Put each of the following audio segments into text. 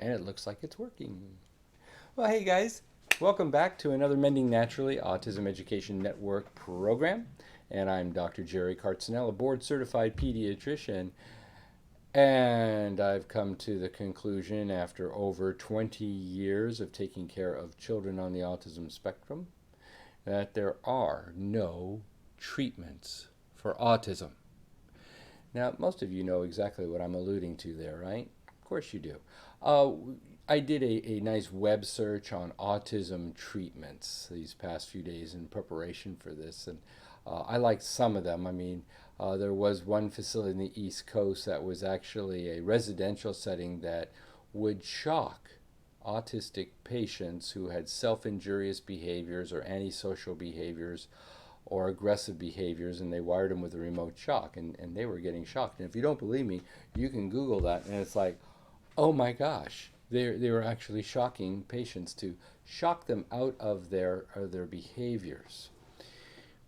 And it looks like it's working. Well, hey guys, welcome back to another Mending Naturally Autism Education Network program. And I'm Dr. Jerry Cartsinell, a board certified pediatrician. And I've come to the conclusion after over 20 years of taking care of children on the autism spectrum that there are no treatments for autism. Now, most of you know exactly what I'm alluding to there, right? Of course you do. Uh, I did a nice web search on autism treatments these past few days in preparation for this, and I liked some of them. I mean, there was one facility in the East Coast that was actually a residential setting that would shock autistic patients who had self-injurious behaviors or antisocial behaviors or aggressive behaviors, and they wired them with a remote shock, and they were getting shocked. And if you don't believe me, you can Google that, and it's like, oh my gosh, they were actually shocking patients to shock them out of their behaviors.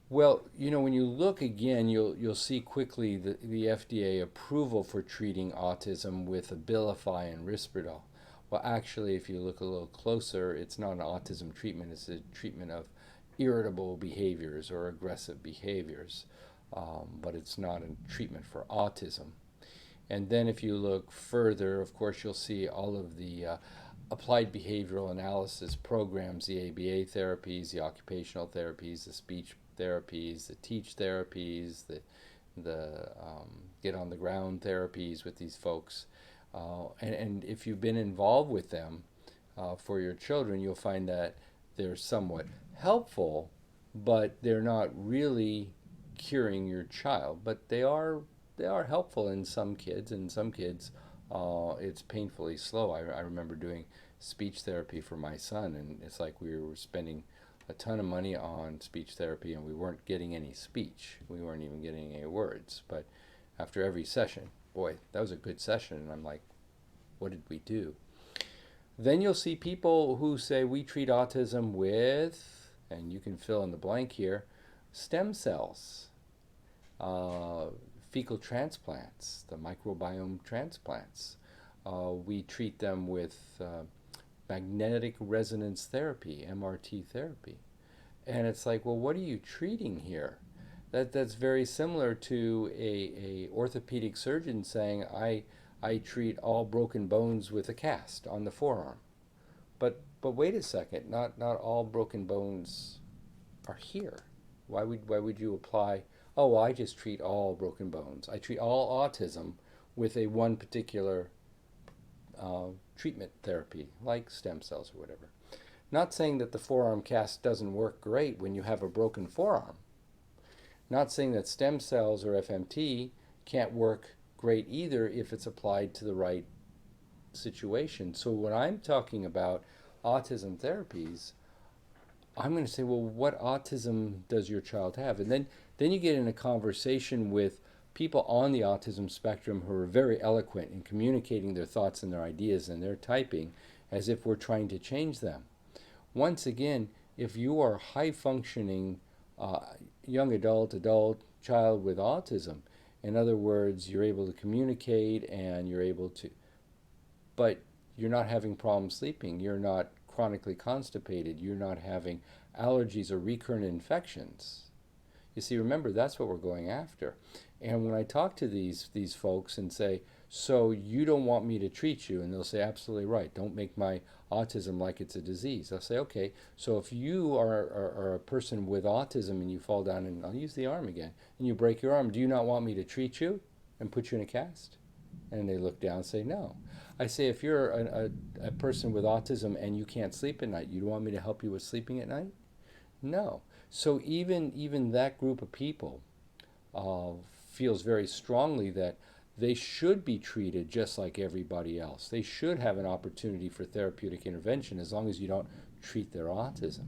Well, you know, when you look again, you'll see quickly the FDA approval for treating autism with Abilify and Risperdal. Well, actually, if you look a little closer, it's not an autism treatment, it's a treatment of irritable behaviors or aggressive behaviors, but it's not a treatment for autism. And then if you look further, of course, you'll see all of the applied behavioral analysis programs, the ABA therapies, the occupational therapies, the speech therapies, the teach therapies, the get on the ground therapies with these folks. And if you've been involved with them for your children, you'll find that they're somewhat helpful, but they're not really curing your child. But they are helpful in some kids, and some kids it's painfully slow. I remember doing speech therapy for my son, and it's like we were spending a ton of money on speech therapy and we weren't getting any speech. We weren't even getting any words. But after every session, boy, that was a good session. And I'm like, what did we do? Then you'll see people who say we treat autism with, and you can fill in the blank here, stem cells, uh, fecal transplants, the microbiome transplants. We treat them with magnetic resonance therapy, MRT therapy. And it's like, well, what are you treating here? That's very similar to a orthopedic surgeon saying, I treat all broken bones with a cast on the forearm. But wait a second, not all broken bones are here. Why would you apply, oh, well, I just treat all broken bones. I treat all autism with a one particular treatment therapy, like stem cells or whatever. Not saying that the forearm cast doesn't work great when you have a broken forearm. Not saying that stem cells or FMT can't work great either if it's applied to the right situation. So when I'm talking about autism therapies, I'm going to say, well, what autism does your child have? And then you get in a conversation with people on the autism spectrum who are very eloquent in communicating their thoughts and their ideas, and they're typing as if we're trying to change them. Once again, if you are high functioning young adult child with autism, in other words, you're able to communicate and you're able to, but you're not having problems sleeping, you're not chronically constipated, you're not having allergies or recurrent infections. You see, remember, that's what we're going after. And when I talk to these folks and say, so you don't want me to treat you? And they'll say, absolutely right. Don't make my autism like it's a disease. I'll say, okay, so if you are a person with autism and you fall down, and I'll use the arm again, and you break your arm, do you not want me to treat you and put you in a cast? And they look down and say, no. I say, if you're a person with autism and you can't sleep at night, you don't want me to help you with sleeping at night? No. So even that group of people feels very strongly that they should be treated just like everybody else. They should have an opportunity for therapeutic intervention as long as you don't treat their autism.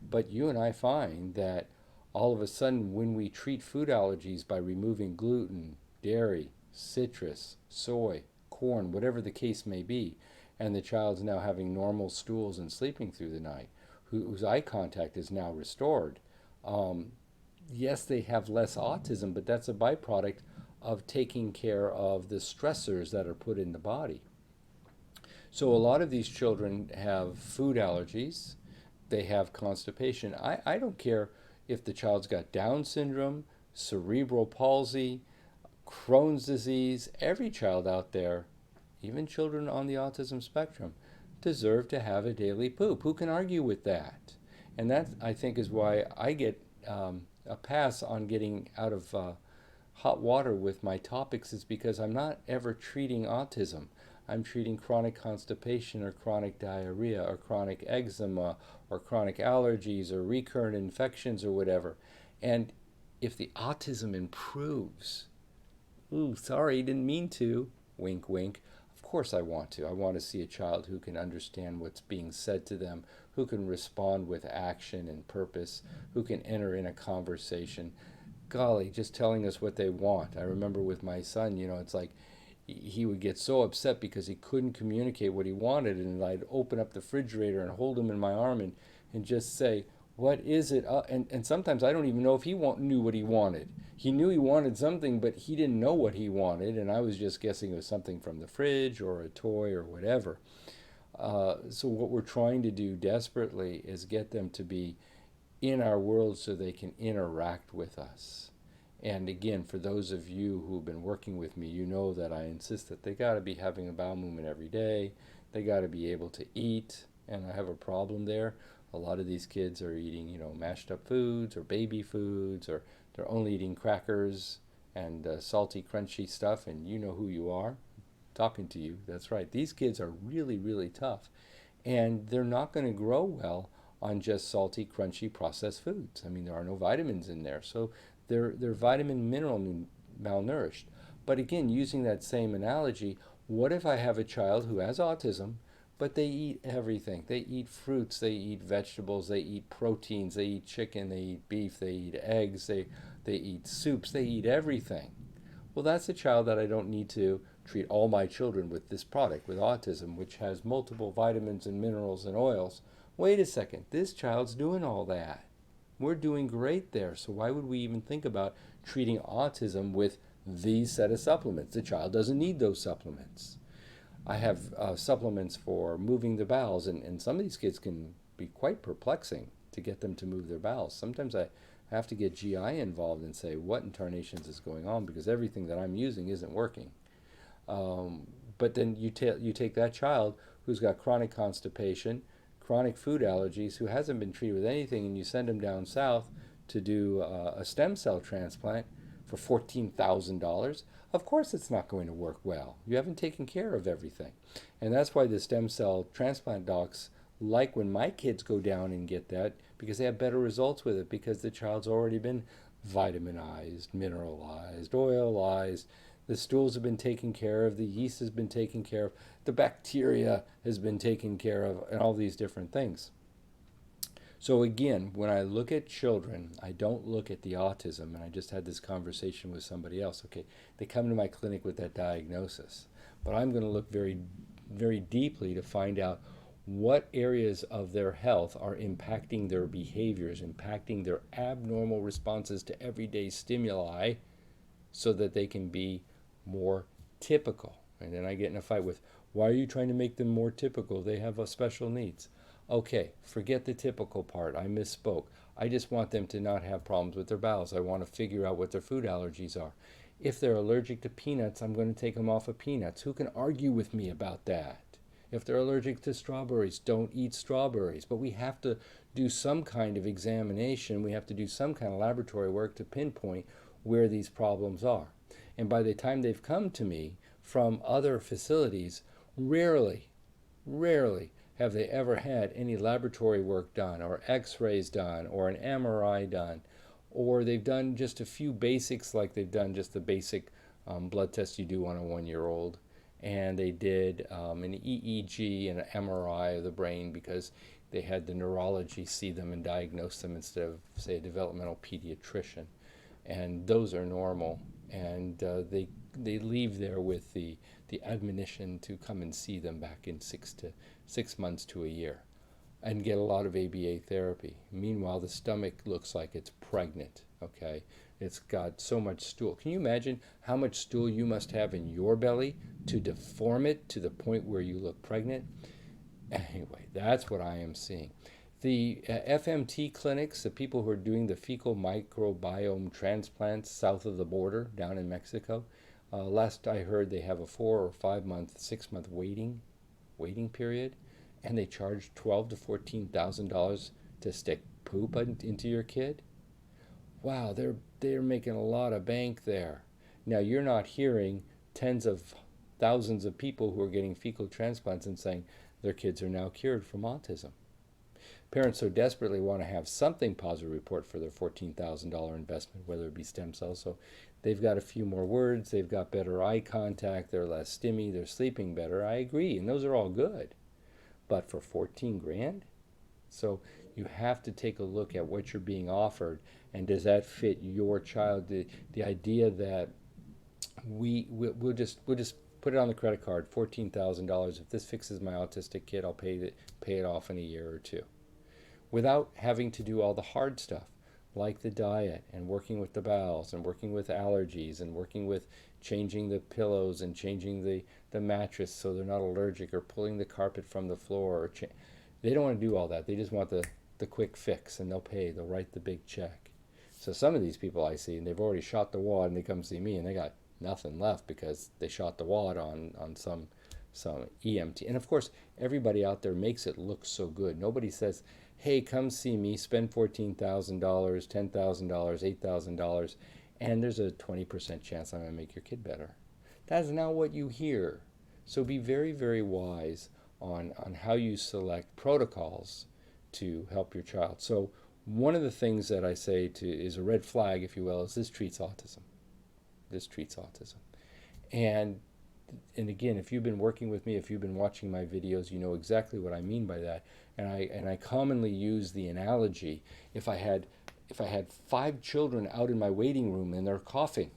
But you and I find that all of a sudden when we treat food allergies by removing gluten, dairy, citrus, soy, corn, whatever the case may be, and the child's now having normal stools and sleeping through the night, whose eye contact is now restored, yes, they have less autism, but that's a byproduct of taking care of the stressors that are put in the body. So a lot of these children have food allergies, they have constipation. I don't care if the child's got Down syndrome, cerebral palsy, Crohn's disease. Every child out there, even children on the autism spectrum, deserve to have a daily poop. Who can argue with that? And that, I think, is why I get a pass on getting out of hot water with my topics, is because I'm not ever treating autism. I'm treating chronic constipation or chronic diarrhea or chronic eczema or chronic allergies or recurrent infections or whatever. And if the autism improves, ooh, sorry, didn't mean to, wink, wink. Of course I want to. I want to see a child who can understand what's being said to them, who can respond with action and purpose, who can enter in a conversation. Golly, just telling us what they want. I remember with my son, it's like he would get so upset because he couldn't communicate what he wanted, and I'd open up the refrigerator and hold him in my arm and just say, what is it? And sometimes I don't even know if he knew what he wanted. He knew he wanted something, but he didn't know what he wanted, and I was just guessing it was something from the fridge or a toy or whatever. So what we're trying to do desperately is get them to be in our world so they can interact with us. And again, for those of you who've been working with me, you know that I insist that they got to be having a bowel movement every day. They got to be able to eat, and I have a problem there. A lot of these kids are eating, mashed up foods or baby foods, or they're only eating crackers and salty, crunchy stuff, and you know who you are. Talking to you, that's right. These kids are really, really tough, and they're not going to grow well on just salty, crunchy, processed foods. I mean, there are no vitamins in there, so they're vitamin mineral malnourished. But again, using that same analogy, what if I have a child who has autism, but they eat everything? They eat fruits, they eat vegetables, they eat proteins, they eat chicken, they eat beef, they eat eggs, they eat soups, they eat everything. Well, that's a child that I don't need to treat all my children with this product, with autism, which has multiple vitamins and minerals and oils. Wait a second, this child's doing all that. We're doing great there, so why would we even think about treating autism with these set of supplements? The child doesn't need those supplements. I have supplements for moving the bowels, and some of these kids can be quite perplexing to get them to move their bowels. Sometimes I have to get GI involved and say, what in tarnations is going on, because everything that I'm using isn't working. But then you take that child who's got chronic constipation, chronic food allergies, who hasn't been treated with anything, and you send him down south to do a stem cell transplant for $14,000. Of course it's not going to work well. You haven't taken care of everything. And that's why the stem cell transplant docs like when my kids go down and get that, because they have better results with it, because the child's already been vitaminized, mineralized, oilized. The stools have been taken care of, the yeast has been taken care of, the bacteria has been taken care of, and all these different things. So again, when I look at children, I don't look at the autism, and I just had this conversation with somebody else. Okay, they come to my clinic with that diagnosis, but I'm going to look very, very deeply to find out what areas of their health are impacting their behaviors, impacting their abnormal responses to everyday stimuli, so that they can be more typical. And then I get in a fight with, why are you trying to make them more typical? They have special needs. Okay, forget the typical part. I misspoke. I just want them to not have problems with their bowels. I want to figure out what their food allergies are. If they're allergic to peanuts, I'm going to take them off of peanuts. Who can argue with me about that? If they're allergic to strawberries, don't eat strawberries. But we have to do some kind of examination. We have to do some kind of laboratory work to pinpoint where these problems are. And by the time they've come to me from other facilities, rarely have they ever had any laboratory work done, or x-rays done, or an MRI done, or they've done just a few basics, like they've done just the basic blood test you do on a 1-year-old, and they did an EEG and an MRI of the brain because they had the neurology see them and diagnose them instead of, say, a developmental pediatrician. And those are normal, and they leave there with the admonition to come and see them back in 6 months to a year and get a lot of ABA therapy. Meanwhile, the stomach looks like it's pregnant. okay? It's got so much stool. Can you imagine how much stool you must have in your belly to deform it to the point where you look pregnant? Anyway, that's what I am seeing. The FMT clinics, the people who are doing the fecal microbiome transplants south of the border down in Mexico, last I heard they have a 4 or 5 month, 6 month waiting period, and they charge $12,000 to $14,000 to stick poop into your kid. Wow, they're making a lot of bank there. Now you're not hearing tens of thousands of people who are getting fecal transplants and saying their kids are now cured from autism. Parents so desperately want to have something positive report for their $14,000 investment, whether it be stem cells. So they've got a few more words, they've got better eye contact, they're less stimmy, they're sleeping better. I agree, and those are all good. But for 14 grand? So you have to take a look at what you're being offered, and does that fit your child? The idea that we'll just put it on the credit card, $14,000. If this fixes my autistic kid, I'll pay it off in a year or two, without having to do all the hard stuff, like the diet and working with the bowels and working with allergies and working with changing the pillows and changing the mattress so they're not allergic, or pulling the carpet from the floor. They don't want to do all that. They just want the quick fix, and they'll write the big check. So some of these people I see, and they've already shot the wad, and they come see me, and they got nothing left because they shot the wad on some EMT. And of course, everybody out there makes it look so good. Nobody says, hey, come see me, spend $14,000, $10,000, $8,000, and there's a 20% chance I'm going to make your kid better. That's not what you hear. So be very, very wise on how you select protocols to help your child. So one of the things that I say is a red flag, if you will, is this treats autism. This treats autism. And again, if you've been working with me, if you've been watching my videos, you know exactly what I mean by that. And I commonly use the analogy, if I had 5 children out in my waiting room and they're coughing,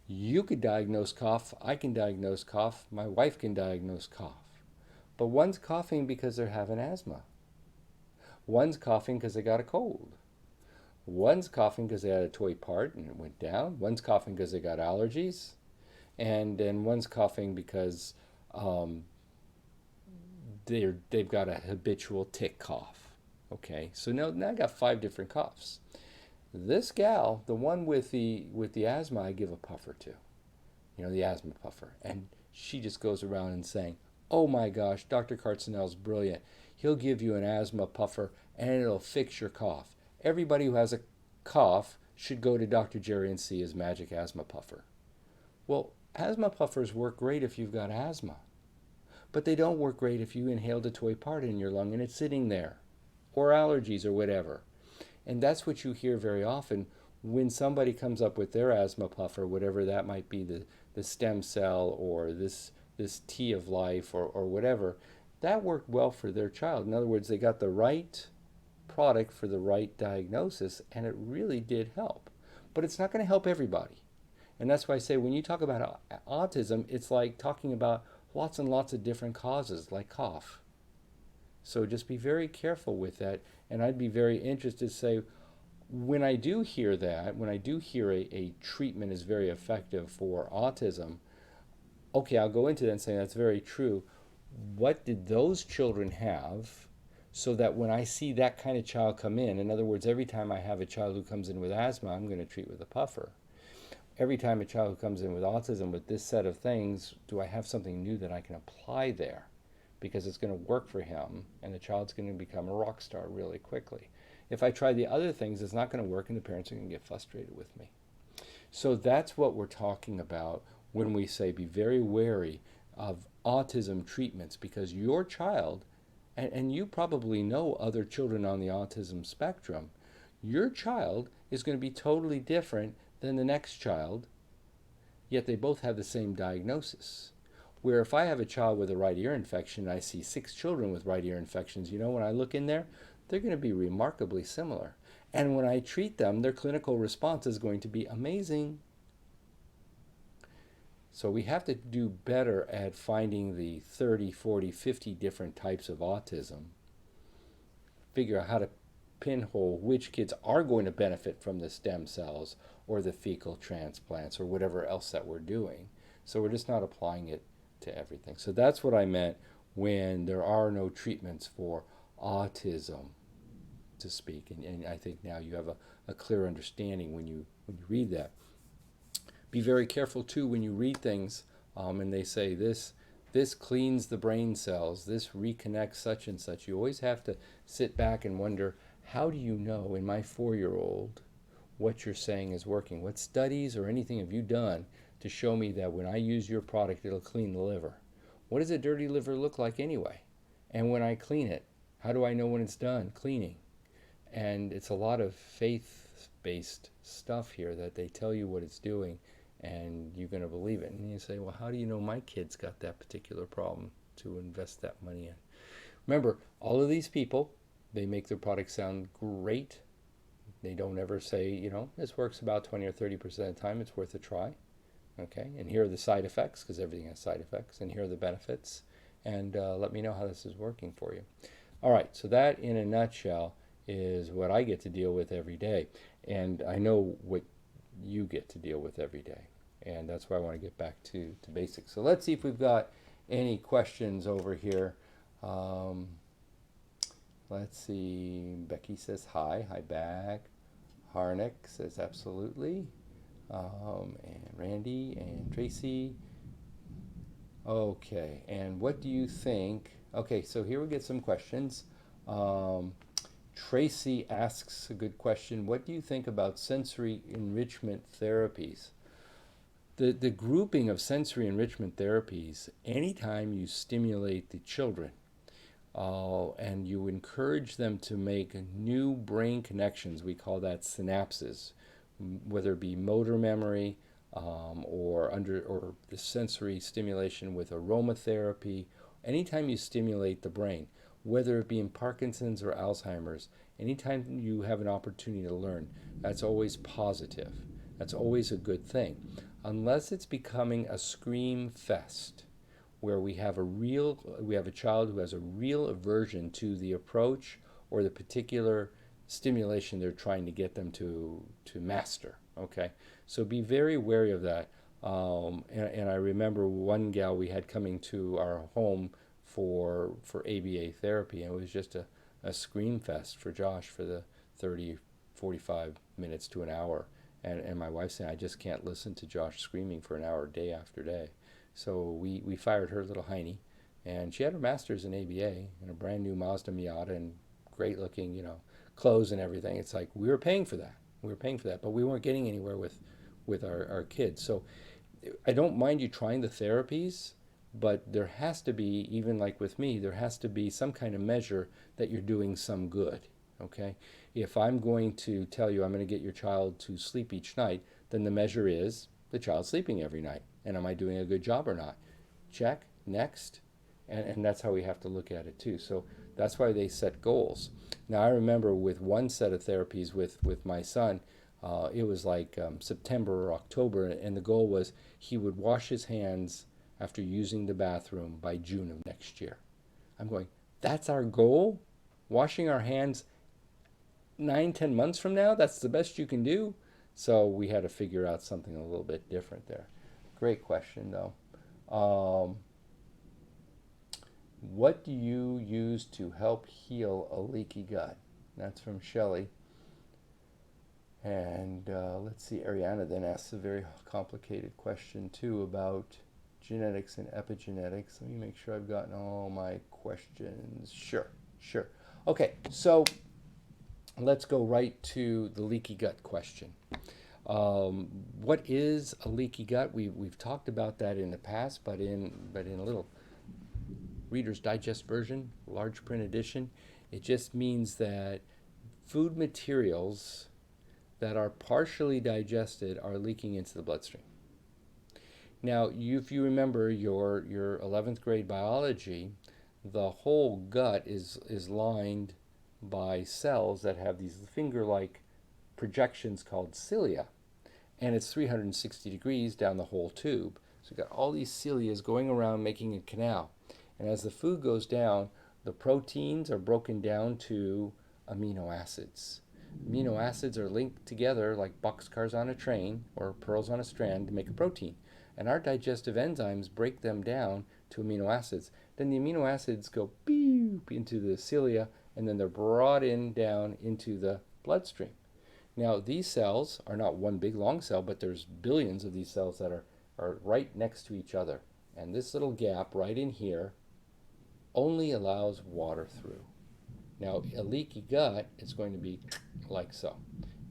you could diagnose cough, I can diagnose cough, my wife can diagnose cough. But one's coughing because they're having asthma. One's coughing because they got a cold. One's coughing because they had a toy part and it went down. One's coughing because they got allergies. And then one's coughing because they've got a habitual tick cough. Okay, so now I got 5 different coughs. This gal, the one with the asthma, I give a puffer to. You know, the asthma puffer. And she just goes around and saying, oh my gosh, Dr. Cartsinell's brilliant. He'll give you an asthma puffer and it'll fix your cough. Everybody who has a cough should go to Dr. Jerry and see his magic asthma puffer. Well, asthma puffers work great if you've got asthma, but they don't work great if you inhaled a toy part in your lung and it's sitting there, or allergies or whatever. And that's what you hear very often when somebody comes up with their asthma puffer, whatever that might be, the stem cell or this tea of life or whatever, that worked well for their child. In other words, they got the right product for the right diagnosis, and it really did help. But it's not going to help everybody. And that's why I say when you talk about autism, it's like talking about lots and lots of different causes, like cough. So just be very careful with that. And I'd be very interested to say, when I do hear that, when I do hear a treatment is very effective for autism, okay, I'll go into that and say that's very true. What did those children have so that when I see that kind of child come in other words, every time I have a child who comes in with asthma, I'm going to treat with a puffer. Every time a child who comes in with autism with this set of things, do I have something new that I can apply there? Because it's going to work for him, and the child's going to become a rock star really quickly. If I try the other things, it's not going to work, and the parents are going to get frustrated with me. So that's what we're talking about when we say be very wary of autism treatments, because your child, and you probably know other children on the autism spectrum, your child is going to be totally different than the next child, yet they both have the same diagnosis. Where if I have a child with a right ear infection, and I see 6 children with right ear infections, you know, when I look in there, they're going to be remarkably similar. And when I treat them, their clinical response is going to be amazing. So we have to do better at finding the 30, 40, 50 different types of autism, figure out how to pinhole which kids are going to benefit from the stem cells or the fecal transplants or whatever else that we're doing. So we're just not applying it to everything. So that's what I meant when there are no treatments for autism, to speak. And I think now you have a clear understanding when you read that. Be very careful too when you read things and they say this cleans the brain cells, this reconnects such and such. You always have to sit back and wonder, how do you know in my 4-year-old what you're saying is working? What studies or anything have you done to show me that when I use your product it'll clean the liver? What does a dirty liver look like anyway? And when I clean it, how do I know when it's done cleaning? And it's a lot of faith-based stuff here that they tell you what it's doing and you're going to believe it. And you say, well, how do you know my kid's got that particular problem to invest that money in? Remember, all of these people, they make their product sound great. They don't ever say, this works about 20 or 30% of the time. It's worth a try. Okay, and here are the side effects, because everything has side effects, and here are the benefits. And let me know how this is working for you. All right, so that in a nutshell is what I get to deal with every day. And I know what you get to deal with every day. And that's why I want to get back to basics. So let's see if we've got any questions over here. Let's see. Becky says hi. Hi back. Harnick says absolutely. And Randy and Tracy. Okay, and what do you think? Okay, so here we get some questions. Tracy asks a good question. What do you think about sensory enrichment therapies? The grouping of sensory enrichment therapies, anytime you stimulate the children and you encourage them to make new brain connections, we call that synapses, whether it be motor memory or the sensory stimulation with aromatherapy, anytime you stimulate the brain, whether it be in Parkinson's or Alzheimer's, anytime you have an opportunity to learn, that's always positive. That's always a good thing. Unless it's becoming a scream fest, where we have a child who has a real aversion to the approach or the particular stimulation they're trying to get them to master. Okay, so be very wary of that. And I remember one gal we had coming to our home for ABA therapy, and it was just a scream fest for Josh for the 30, 45 minutes to an hour. And my wife said, I just can't listen to Josh screaming for an hour day after day. So we fired her little hiney, and she had her master's in ABA and a brand new Mazda Miata and great looking, clothes and everything. It's like we were paying for that. But we weren't getting anywhere with our kids. So I don't mind you trying the therapies, but there has to be, even like with me, there has to be some kind of measure that you're doing some good. Okay? If I'm going to tell you I'm going to get your child to sleep each night, then the measure is the child sleeping every night. And am I doing a good job or not? Check, next. And that's how we have to look at it too. So that's why they set goals. Now I remember with one set of therapies with my son, it was like September or October, and the goal was he would wash his hands after using the bathroom by June of next year. I'm going, that's our goal? Washing our hands 9-10 months from now? That's the best you can do? So we had to figure out something a little bit different there. Great question, though. What do you use to help heal a leaky gut? That's from Shelley. And let's see, Ariana then asks a very complicated question, too, about genetics and epigenetics. Let me make sure I've gotten all my questions. Sure. Okay, so let's go right to the leaky gut question. What is a leaky gut? We've talked about that in the past, but in a little Reader's Digest version, large print edition, it just means that food materials that are partially digested are leaking into the bloodstream. Now, if you remember your 11th grade biology, the whole gut is lined by cells that have these finger-like projections called cilia, and it's 360 degrees down the whole tube. So you've got all these cilia going around making a canal. And as the food goes down, the proteins are broken down to amino acids. Amino acids are linked together like boxcars on a train or pearls on a strand to make a protein. And our digestive enzymes break them down to amino acids. Then the amino acids go beep into the cilia, and then they're brought in down into the bloodstream. Now, these cells are not one big long cell, but there's billions of these cells that are right next to each other. And this little gap right in here only allows water through. Now, a leaky gut is going to be like so.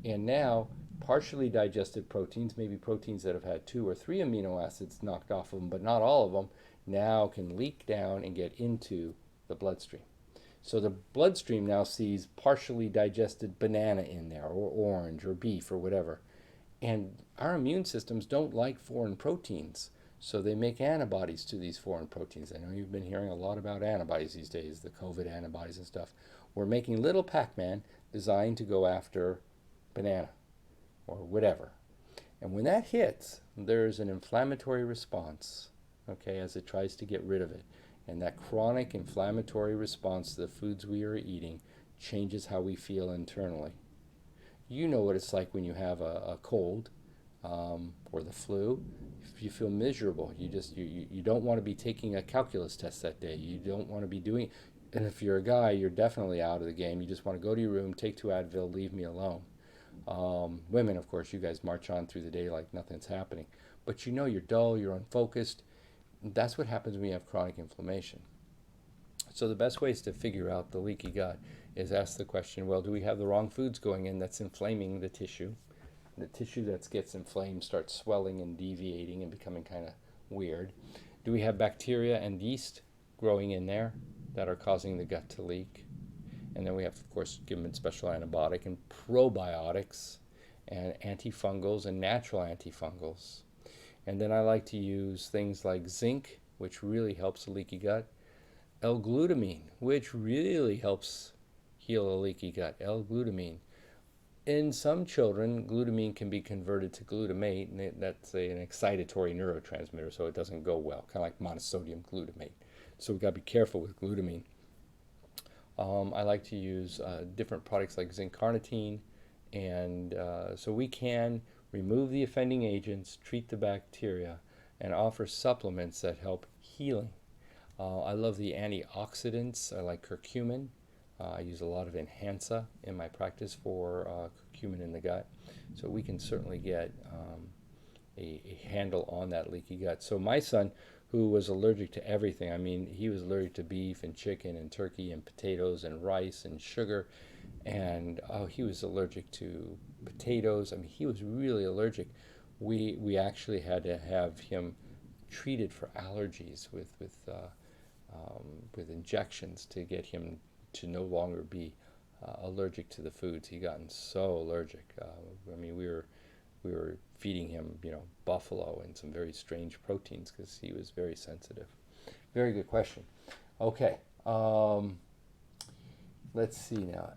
And now, partially digested proteins, maybe proteins that have had 2 or 3 amino acids knocked off of them, but not all of them, now can leak down and get into the bloodstream. So the bloodstream now sees partially digested banana in there, or orange, or beef, or whatever. And our immune systems don't like foreign proteins, so they make antibodies to these foreign proteins. I know you've been hearing a lot about antibodies these days, the COVID antibodies and stuff. We're making little Pac-Man designed to go after banana or whatever. And when that hits, there's an inflammatory response, okay, as it tries to get rid of it. And that chronic inflammatory response to the foods we are eating changes how we feel internally. You know what it's like when you have a cold or the flu. If you feel miserable, you don't want to be taking a calculus test that day. You don't want to be doing, and if you're a guy, you're definitely out of the game. You just want to go to your room, take 2 Advil, leave me alone. Women, of course, you guys march on through the day like nothing's happening. But you know you're dull, you're unfocused. That's what happens when you have chronic inflammation. So the best ways to figure out the leaky gut is ask the question, well, do we have the wrong foods going in that's inflaming the tissue? The tissue that gets inflamed starts swelling and deviating and becoming kind of weird. Do we have bacteria and yeast growing in there that are causing the gut to leak? And then we have to, of course, give them special antibiotic and probiotics and antifungals and natural antifungals. And then I like to use things like zinc, which really helps a leaky gut, L-glutamine, which really helps heal a leaky gut, L-glutamine. In some children, glutamine can be converted to glutamate, and that's an excitatory neurotransmitter, so it doesn't go well, kind of like monosodium glutamate. So we've got to be careful with glutamine. I like to use different products like zinc carnitine, and so we can remove the offending agents, treat the bacteria, and offer supplements that help healing. I love the antioxidants. I like curcumin. I use a lot of Enhansa in my practice for curcumin in the gut. So we can certainly get a handle on that leaky gut. So my son, who was allergic to everything, I mean, he was allergic to beef and chicken and turkey and potatoes and rice and sugar. And he was allergic to potatoes. I mean, he was really allergic. We actually had to have him treated for allergies with injections to get him to no longer be allergic to the foods. He gotten so allergic. I mean, we were feeding him, buffalo and some very strange proteins because he was very sensitive. Very good question. Okay, let's see now.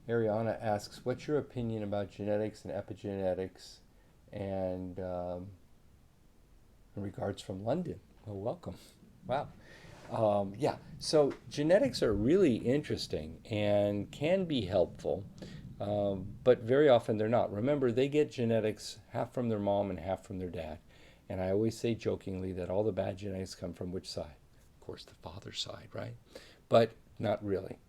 Ariana asks, what's your opinion about genetics and epigenetics? And in regards from London. Well, welcome. Wow. Yeah, so genetics are really interesting and can be helpful, but very often they're not. Remember, they get genetics half from their mom and half from their dad. And I always say jokingly that all the bad genetics come from which side? Of course, the father's side, right? But not really.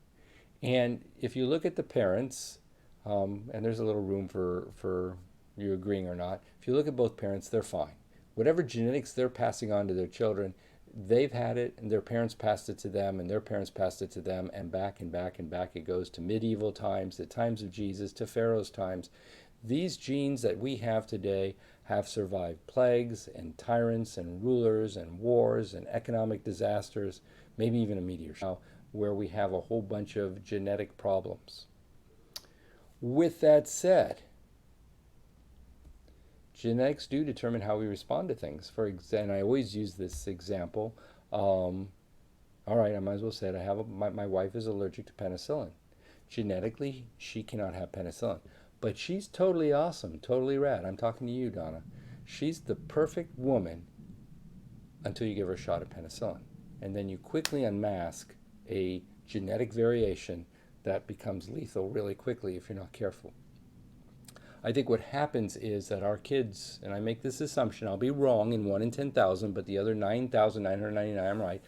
And if you look at the parents, and there's a little room for you agreeing or not, if you look at both parents, they're fine. Whatever genetics they're passing on to their children, they've had it, and their parents passed it to them, and their parents passed it to them, and back and back and back it goes to medieval times, the times of Jesus, to Pharaoh's times. These genes that we have today have survived plagues and tyrants and rulers and wars and economic disasters, maybe even a meteor shower, where we have a whole bunch of genetic problems. With that said, genetics do determine how we respond to things. For example, I always use this example. All right, I might as well say it. My wife is allergic to penicillin. Genetically, she cannot have penicillin. But she's totally awesome, totally rad. I'm talking to you, Donna. She's the perfect woman until you give her a shot of penicillin. And then you quickly unmask a genetic variation that becomes lethal really quickly if you're not careful. I think what happens is that our kids, and I make this assumption, I'll be wrong in 1 in 10,000, but the other 9,999 I'm right.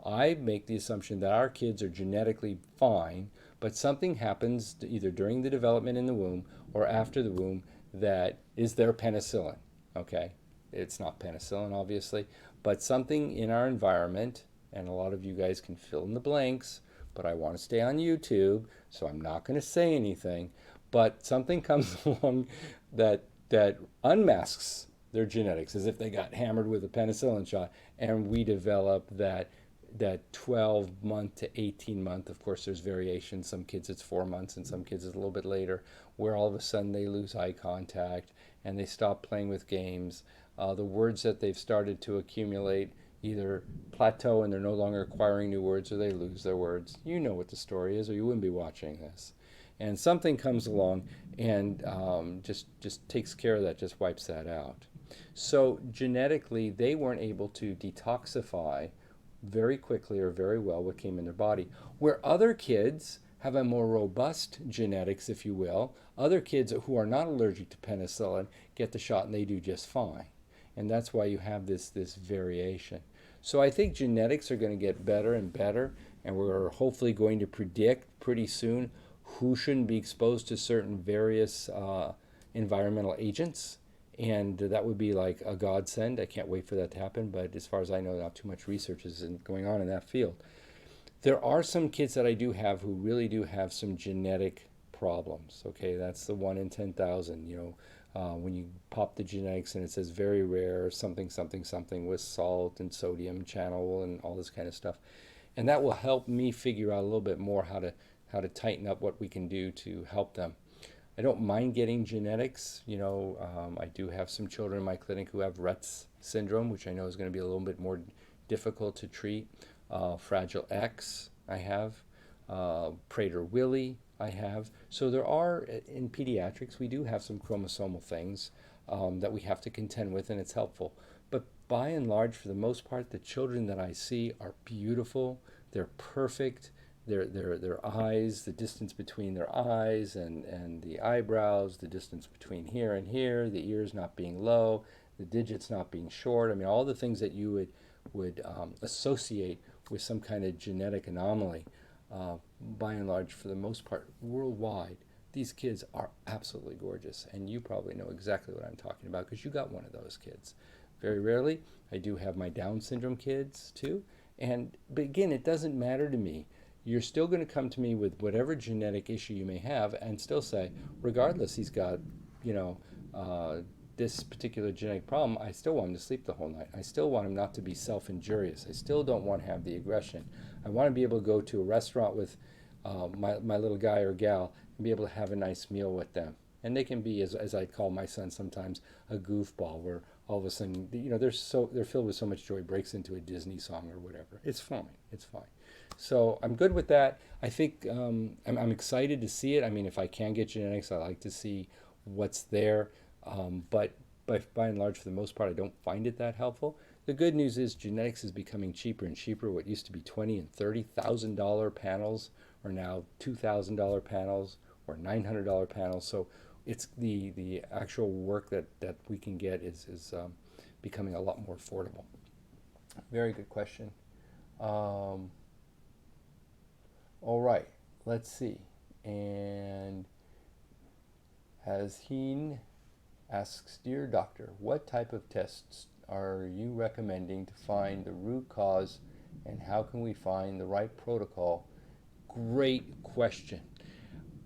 I make the assumption that our kids are genetically fine, but something happens either during the development in the womb or after the womb that is their penicillin. Okay? It's not penicillin, obviously, but something in our environment, and a lot of you guys can fill in the blanks, but I want to stay on YouTube, so I'm not going to say anything. But something comes along that unmasks their genetics, as if they got hammered with a penicillin shot, and we develop that 12-month to 18-month. Of course, there's variation. Some kids it's 4 months, and some kids it's a little bit later, where all of a sudden they lose eye contact and they stop playing with games. The words that they've started to accumulate either plateau and they're no longer acquiring new words, or they lose their words. You know what the story is, or you wouldn't be watching this. And something comes along and just takes care of that, just wipes that out. So genetically, they weren't able to detoxify very quickly or very well what came in their body. Where other kids have a more robust genetics, if you will, other kids who are not allergic to penicillin get the shot and they do just fine. And that's why you have this variation. So I think genetics are going to get better and better, and we're hopefully going to predict pretty soon who shouldn't be exposed to certain various environmental agents. And that would be like a godsend. I can't wait for that to happen, but as far as I know, not too much research is going on in that field. There are some kids that I do have who really do have some genetic problems. Okay, that's the 1 in 10,000. When you pop the genetics and it says very rare, something, something, something with salt and sodium channel and all this kind of stuff. And that will help me figure out a little bit more how to tighten up what we can do to help them. I don't mind getting genetics. I do have some children in my clinic who have Rett syndrome, which I know is going to be a little bit more difficult to treat. Fragile X, I have. Prader-Willi, I have. So there are, in pediatrics, we do have some chromosomal things that we have to contend with, and it's helpful. But by and large, for the most part, the children that I see are beautiful. They're perfect. Their eyes, the distance between their eyes and the eyebrows, the distance between here and here, the ears not being low, the digits not being short. I mean, all the things that you would associate with some kind of genetic anomaly. By and large, for the most part, worldwide, these kids are absolutely gorgeous. And you probably know exactly what I'm talking about because you got one of those kids. Very rarely, I do have my Down syndrome kids too. But again, it doesn't matter to me. You're still going to come to me with whatever genetic issue you may have and still say, regardless, he's got, this particular genetic problem, I still want him to sleep the whole night. I still want him not to be self-injurious. I still don't want to have the aggression. I want to be able to go to a restaurant with my little guy or gal and be able to have a nice meal with them. And they can be, as I call my son sometimes, a goofball where all of a sudden, they're filled with so much joy, breaks into a Disney song or whatever. It's fine. It's fine. So I'm good with that. I think I'm excited to see it. I mean, if I can get genetics, I like to see what's there. But by and large, for the most part, I don't find it that helpful. The good news is genetics is becoming cheaper and cheaper. What used to be $20,000 and $30,000 panels are now $2,000 panels or $900 panels. So it's the actual work that we can get is becoming a lot more affordable. Very good question. All right, let's see. And Hazheen asks, Dear Doctor, what type of tests are you recommending to find the root cause, and how can we find the right protocol? Great question.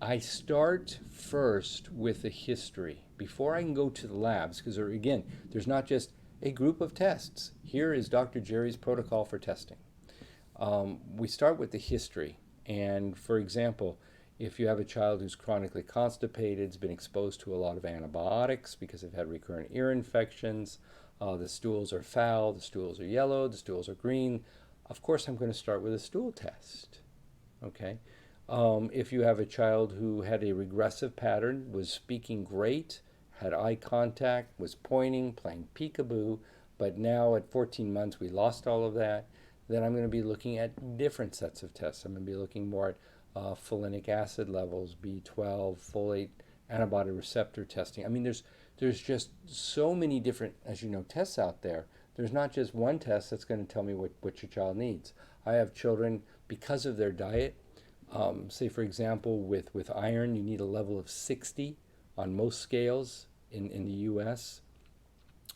I start first with the history before I can go to the labs, because again, there's not just a group of tests. Here is Dr. Jerry's protocol for testing. We start with the history. And for example, if you have a child who's chronically constipated, has been exposed to a lot of antibiotics because they've had recurrent ear infections, the stools are foul, the stools are yellow, the stools are green, of course I'm going to start with a stool test. Okay. If you have a child who had a regressive pattern, was speaking great, had eye contact, was pointing, playing peekaboo, but now at 14 months we lost all of that, then I'm going to be looking at different sets of tests. I'm going to be looking more at folinic acid levels, B12, folate, antibody receptor testing. I mean, there's just so many different, as you know, tests out there. There's not just one test that's going to tell me what your child needs. I have children, because of their diet, say for example, with iron, you need a level of 60 on most scales in the US,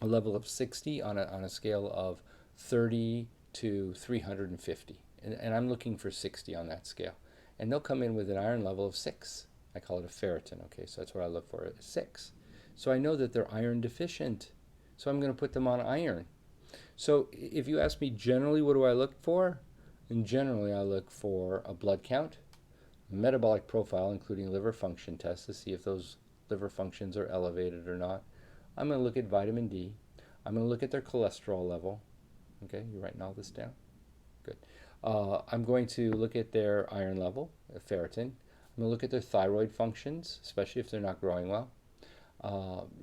a level of 60 on a scale of 30 to 350. And I'm looking for 60 on that scale. And they'll come in with an iron level of 6. I call it a ferritin, okay? So that's what I look for, 6. So I know that they're iron deficient. So I'm going to put them on iron. So if you ask me generally, what do I look for? And generally, I look for a blood count, metabolic profile, including liver function tests to see if those liver functions are elevated or not. I'm going to look at vitamin D. I'm going to look at their cholesterol level. Okay, you writing all this down? Good. I'm going to look at their iron level, ferritin. I'm going to look at their thyroid functions, especially if they're not growing well.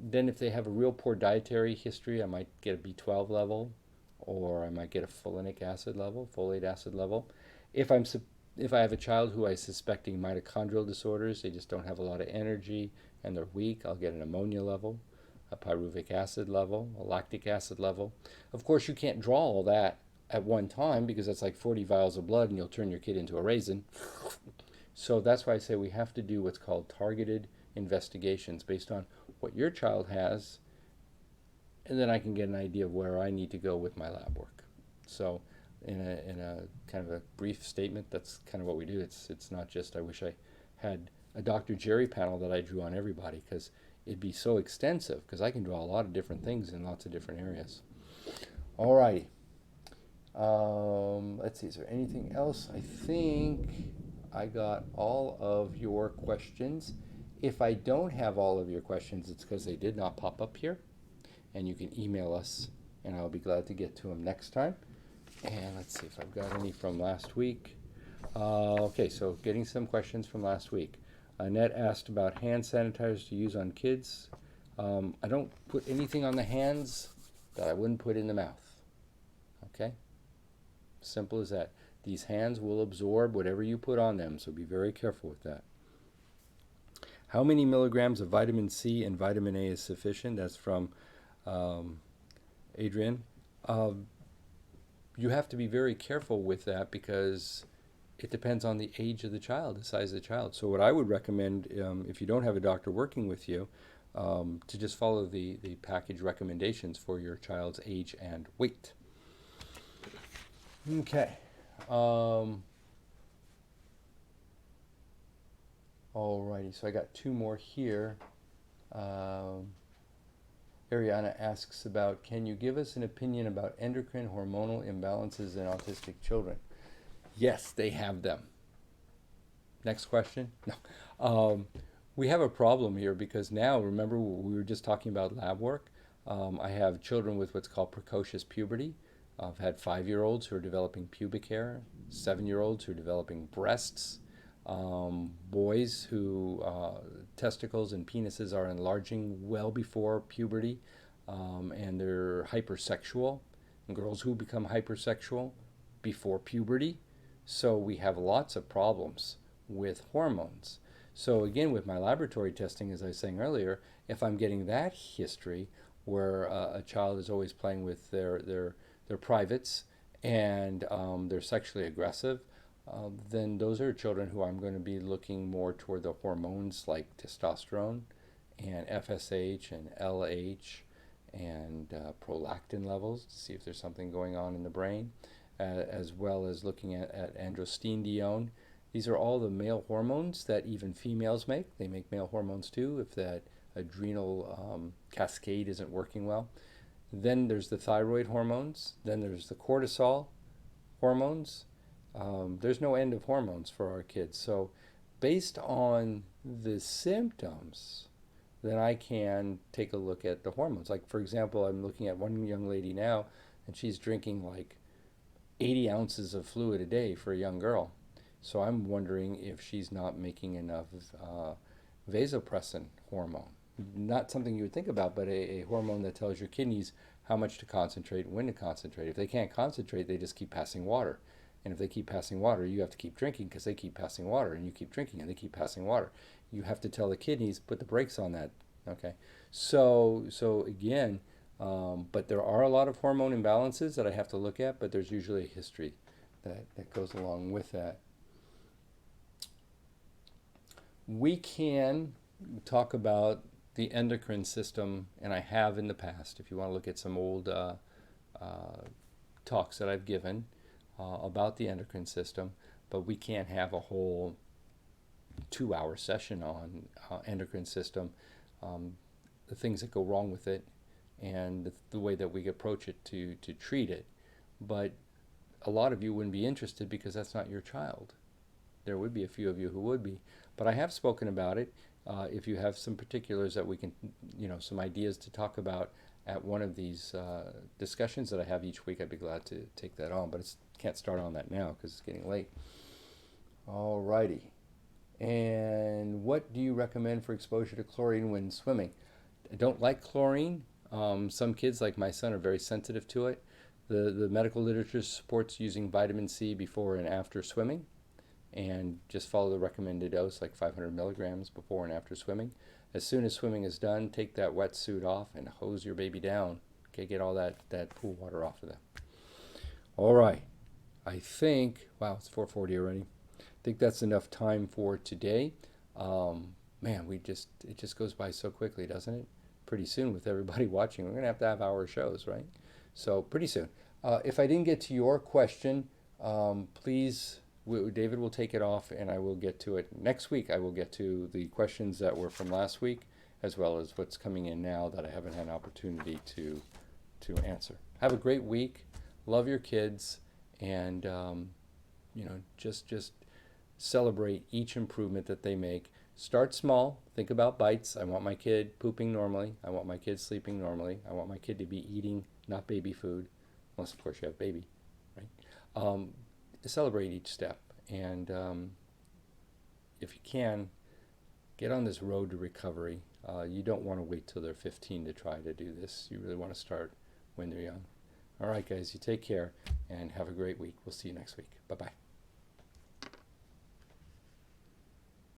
Then if they have a real poor dietary history, I might get a B12 level, or I might get a folinic acid level, folate acid level. If I have a child who I'm suspecting mitochondrial disorders, they just don't have a lot of energy and they're weak, I'll get an ammonia level, a pyruvic acid level, a lactic acid level. Of course, you can't draw all that at one time because that's like 40 vials of blood and you'll turn your kid into a raisin. So that's why I say we have to do what's called targeted investigations based on what your child has, and then I can get an idea of where I need to go with my lab work. So in a kind of a brief statement, that's kind of what we do. It's not just, I wish I had a Dr. Jerry panel that I drew on everybody, because it'd be so extensive, because I can draw a lot of different things in lots of different areas. Alrighty. Let's see, is there anything else? I think I got all of your questions. If I don't have all of your questions, it's because they did not pop up here. And you can email us, and I'll be glad to get to them next time. And let's see if I've got any from last week. Okay, so getting some questions from last week. Annette asked about hand sanitizers to use on kids. I don't put anything on the hands that I wouldn't put in the mouth. Okay? Simple as that. These hands will absorb whatever you put on them, so be very careful with that. How many milligrams of vitamin C and vitamin A is sufficient? That's from Adrian. You have to be very careful with that because it depends on the age of the child, the size of the child. So what I would recommend, if you don't have a doctor working with you, to just follow the package recommendations for your child's age and weight. Okay. Alrighty, so I got two more here. Ariana asks about, can you give us an opinion about endocrine hormonal imbalances in autistic children? Yes, they have them. Next question? No. We have a problem here because now, remember we were just talking about lab work. I have children with what's called precocious puberty. I've had 5-year-olds who are developing pubic hair, 7-year-olds who are developing breasts, boys who testicles and penises are enlarging well before puberty, and they're hypersexual, and girls who become hypersexual before puberty. So we have lots of problems with hormones. So again, with my laboratory testing, as I was saying earlier, if I'm getting that history where a child is always playing with their privates and they're sexually aggressive, then those are children who I'm going to be looking more toward the hormones like testosterone and FSH and LH and prolactin levels to see if there's something going on in the brain, as well as looking at androstenedione. These are all the male hormones that even females make. They make male hormones too if that adrenal cascade isn't working well. Then there's the thyroid hormones. Then there's the cortisol hormones. There's no end of hormones for our kids. So based on the symptoms, then I can take a look at the hormones. Like, for example, I'm looking at one young lady now, and she's drinking like 80 ounces of fluid a day for a young girl. So I'm wondering if she's not making enough vasopressin hormone. Not something you would think about, but a hormone that tells your kidneys how much to concentrate and when to concentrate. If they can't concentrate, they just keep passing water. And if they keep passing water, you have to keep drinking because they keep passing water, and you keep drinking and they keep passing water. You have to tell the kidneys, put the brakes on that. Okay. So again, but there are a lot of hormone imbalances that I have to look at, but there's usually a history that goes along with that. We can talk about the endocrine system, and I have in the past. If you want to look at some old talks that I've given about the endocrine system, but we can't have a whole 2-hour session on endocrine system, the things that go wrong with it, and the way that we approach it to treat it. But a lot of you wouldn't be interested because that's not your child. There would be a few of you who would be, but I have spoken about it. If you have some particulars that we can, some ideas to talk about at one of these discussions that I have each week, I'd be glad to take that on, but can't start on that now because it's getting late. All righty. And what do you recommend for exposure to chlorine when swimming? I don't like chlorine. Some kids, like my son, are very sensitive to it. The medical literature supports using vitamin C before and after swimming, and just follow the recommended dose, like 500 milligrams before and after swimming. As soon as swimming is done, take that wetsuit off and hose your baby down. Okay, get all that pool water off of them. All right. I think, wow, it's 4:40 already. I think that's enough time for today. Man, it just goes by so quickly, doesn't it? Pretty soon, with everybody watching, we're going to have hour shows, right? So pretty soon. If I didn't get to your question, please, David will take it off and I will get to it next week. I will get to the questions that were from last week, as well as what's coming in now that I haven't had an opportunity to answer. Have a great week. Love your kids, and just celebrate each improvement that they make. Start small. Think about bites. I want my kid pooping normally. I want my kid sleeping normally. I want my kid to be eating not baby food, unless of course you have baby, right? Celebrate each step, and if you can, get on this road to recovery. You don't want to wait till they're 15 to try to do this. You really want to start when they're young. All right, guys, you take care and have a great week. We'll see you next week. Bye-bye.